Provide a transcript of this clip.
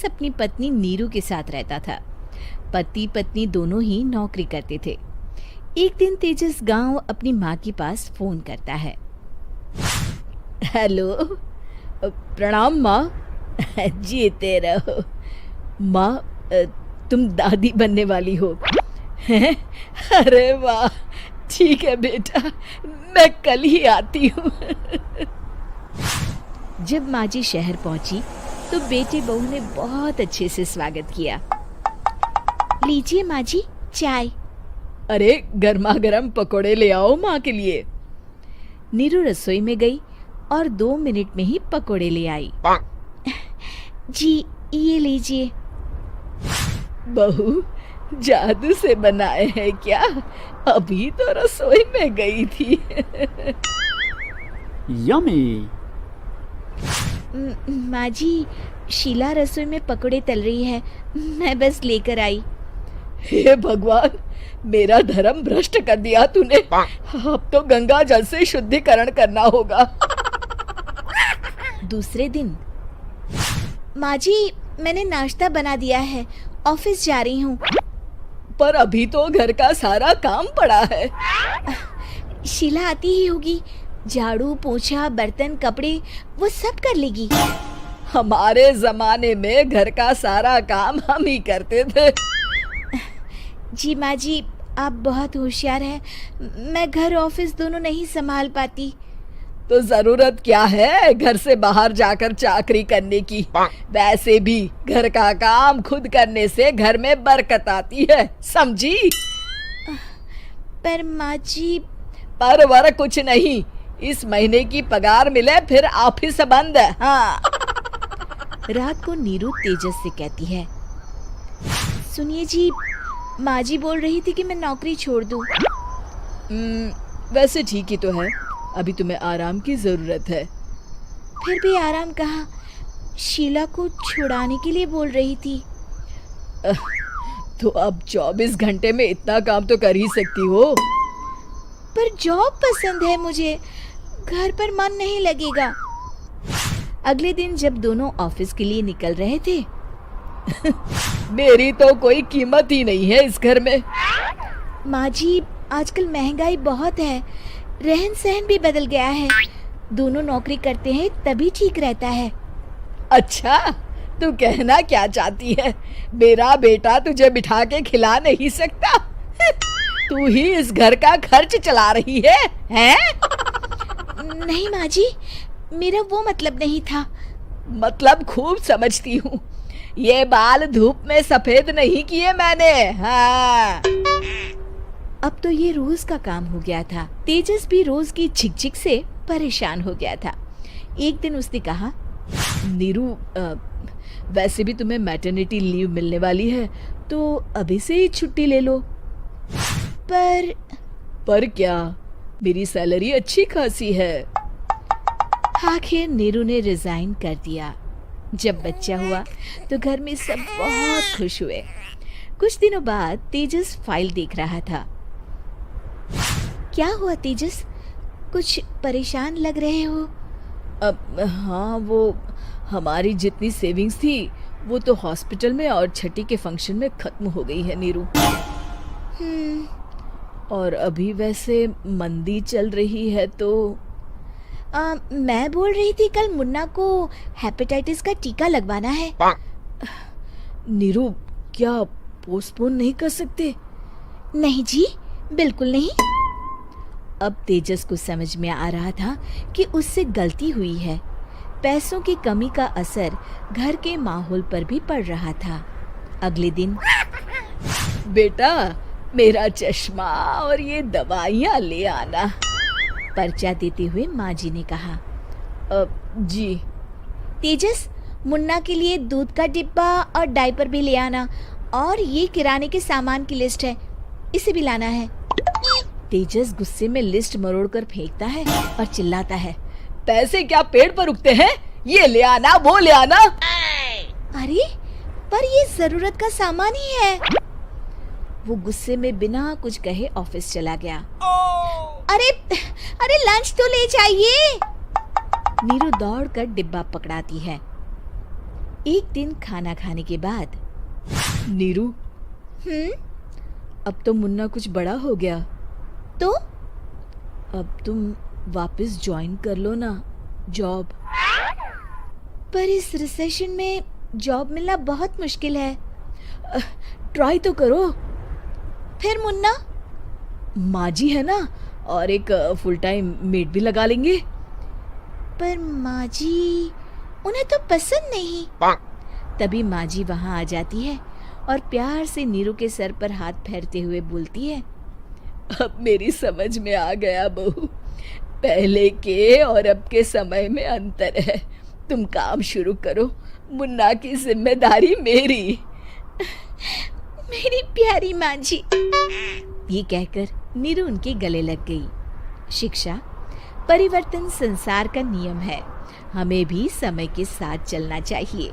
तेजस अपनी पत्नी नीरू के साथ रहता था। पति पत्नी दोनों ही नौकरी करते थे। एक दिन तेजस गांव अपनी माँ के पास फोन करता है। हेलो, प्रणाम माँ। जीते रहो माँ, तुम दादी बनने वाली हो हैं? अरे वाह, ठीक है बेटा, मैं कल ही आती हूँ। जब माँ जी शहर पहुंची तो बेटे बहू ने बहुत अच्छे से स्वागत किया। लीजिए माँ जी, चाय। अरे गर्मा गर्म पकोड़े ले आओ माँ के लिए। नीरू रसोई में गई और 2 मिनट में ही पकोड़े ले आई। जी ये लीजिए। बहू जादू से बनाए हैं क्या? अभी तो रसोई में गई थी। यम्मी। माँ जी, शीला रसोई में पकोड़े तल रही है, मैं बस लेकर आई। हे भगवान, मेरा धर्म भ्रष्ट कर दिया तूने। अब तो गंगा जल से शुद्धिकरण करना होगा। दूसरे दिन, माँ जी मैंने नाश्ता बना दिया है, ऑफिस जा रही हूँ। पर अभी तो घर का सारा काम पड़ा है। शीला आती ही होगी, झाड़ू पोछा बर्तन कपड़े वो सब कर लेगी। हमारे जमाने में घर का सारा काम हम ही करते थे। जी माँ जी, आप बहुत होशियार हैं, मैं घर ऑफिस दोनों नहीं संभाल पाती। तो जरूरत क्या है घर से बाहर जाकर चाकरी करने की? वैसे भी घर का काम खुद करने से घर में बरकत आती है, समझी? पर माँ जी। पर वर कुछ नहीं, इस महीने की पगार मिले फिर ऑफिस बंद है। हाँ। रात को नीरू तेजस से कहती है, सुनिए जी, माँ जी बोल रही थी कि मैं नौकरी छोड़ दूं। वैसे ठीक ही तो है, अभी तुम्हें आराम की जरूरत है। फिर भी आराम कहाँ, शीला को छुड़ाने के लिए बोल रही थी। तो अब 24 घंटे में इतना काम तो कर ही सकती हो। पर जॉब पसंद है मुझे, घर पर मन नहीं लगेगा। अगले दिन जब दोनों ऑफिस के लिए निकल रहे थे, मेरी तो कोई कीमत ही नहीं है इस घर में। माँ जी, आजकल महंगाई बहुत है, रहन सहन भी बदल गया है, दोनों नौकरी करते हैं तभी ठीक रहता है। अच्छा, तू कहना क्या चाहती है? मेरा बेटा तुझे बिठा के खिला नहीं सकता? तू ही इस घर का खर्च चला रही है, हैं? नहीं माँ जी, मेरा वो मतलब नहीं था। मतलब खूब समझती हूँ, ये बाल धूप में सफेद नहीं किए मैंने। हाँ। अब तो ये रोज का काम हो गया था। तेजस भी रोज की झिकझिक से परेशान हो गया था। एक दिन उसने कहा, नीरू, वैसे भी तुम्हें मैटरनिटी लीव मिलने वाली है, तो अभी से ही छुट्टी ले लो। पर क्या, मेरी सैलरी अच्छी खासी है। आखिर नीरू ने रिजाइन कर दिया। जब बच्चा हुआ तो घर में सब बहुत खुश हुए। कुछ दिनों बाद तेजस फाइल देख रहा था। क्या हुआ तेजस, कुछ परेशान लग रहे हो? हाँ, वो हमारी जितनी सेविंग्स थी वो तो हॉस्पिटल में और छठी के फंक्शन में खत्म हो गई है नीरू। और अभी वैसे मंदी चल रही है तो मैं बोल रही थी कल मुन्ना को हेपेटाइटिस का टीका लगवाना है। नीरू, क्या पोस्टपोन नहीं कर सकते? नहीं जी, बिल्कुल नहीं। अब तेजस को समझ में आ रहा था कि उससे गलती हुई है। पैसों की कमी का असर घर के माहौल पर भी पड़ रहा था। अगले दिन, बेटा मेरा चश्मा और ये दवाइयाँ ले आना, पर्चा देते हुए माँ जी ने कहा। जी। तेजस, मुन्ना के लिए दूध का डिब्बा और डायपर भी ले आना, और ये किराने के सामान की लिस्ट है, इसे भी लाना है। तेजस गुस्से में लिस्ट मरोड़कर फेंकता है और चिल्लाता है, पैसे क्या पेड़ पर उगते हैं? ये ले आना, वो ले आना। अरे पर ये जरूरत का सामान ही है। वो गुस्से में बिना कुछ कहे ऑफिस चला गया। अरे लंच तो ले जाइए। नीरू दौड़कर डिब्बा पकड़ाती है। एक दिन खाना खाने के बाद, नीरू, अब तो मुन्ना कुछ बड़ा हो गया, तो अब तुम वापस ज्वाइन कर लो ना जॉब। पर इस रिसेशन में जॉब मिलना बहुत मुश्किल है। ट्राई तो करो। फिर मुन्ना? माँ जी है ना, और एक फुल टाइम मेड भी लगा लेंगे। पर माँ जी, उन्हें तो पसंद नहीं। तभी माँ जी वहाँ आ जाती है और प्यार से नीरू के सर पर हाथ फेरते हुए बोलती है, अब मेरी समझ में आ गया बहू, पहले के और अब के समय में अंतर है। तुम काम शुरू करो, मुन्ना की जिम्मेदारी मेरी। मेरी प्यारी माँ जी। ये कहकर नीरू उनके गले लग गई। शिक्षा, परिवर्तन संसार का नियम है, हमें भी समय के साथ चलना चाहिए।